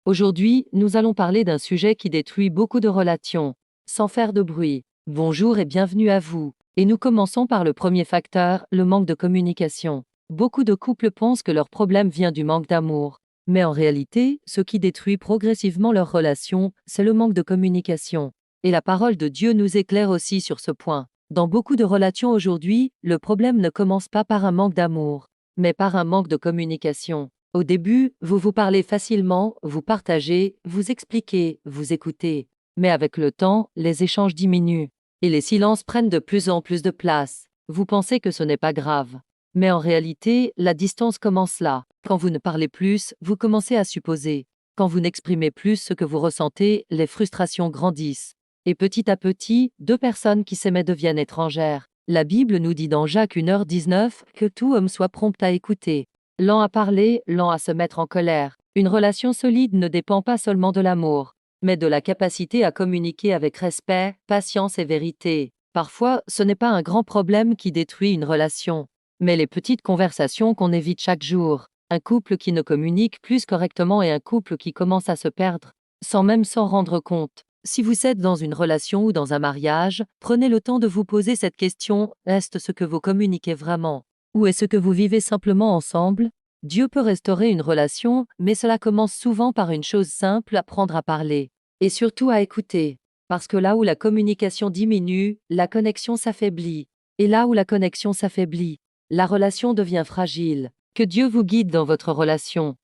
Aujourd'hui, nous allons parler d'un sujet qui détruit beaucoup de relations, sans faire de bruit. Bonjour et bienvenue à vous. Et nous commençons par le premier facteur, le manque de communication. Beaucoup de couples pensent que leur problème vient du manque d'amour. Mais en réalité, ce qui détruit progressivement leur relation, c'est le manque de communication. Et la parole de Dieu nous éclaire aussi sur ce point. Dans beaucoup de relations aujourd'hui, le problème ne commence pas par un manque d'amour, mais par un manque de communication. Au début, vous vous parlez facilement, vous partagez, vous expliquez, vous écoutez. Mais avec le temps, les échanges diminuent. Et les silences prennent de plus en plus de place. Vous pensez que ce n'est pas grave. Mais en réalité, la distance commence là. Quand vous ne parlez plus, vous commencez à supposer. Quand vous n'exprimez plus ce que vous ressentez, les frustrations grandissent. Et petit à petit, deux personnes qui s'aimaient deviennent étrangères. La Bible nous dit dans Jacques 1h19 que tout homme soit prompt à écouter, lent à parler, lent à se mettre en colère. Une relation solide ne dépend pas seulement de l'amour, mais de la capacité à communiquer avec respect, patience et vérité. Parfois, ce n'est pas un grand problème qui détruit une relation, mais les petites conversations qu'on évite chaque jour. Un couple qui ne communique plus correctement et un couple qui commence à se perdre, sans même s'en rendre compte. Si vous êtes dans une relation ou dans un mariage, prenez le temps de vous poser cette question, est-ce ce que vous communiquez vraiment? Ou est-ce que vous vivez simplement ensemble? Dieu peut restaurer une relation, mais cela commence souvent par une chose simple, apprendre à parler. Et surtout à écouter. Parce que là où la communication diminue, la connexion s'affaiblit. Et là où la connexion s'affaiblit, la relation devient fragile. Que Dieu vous guide dans votre relation.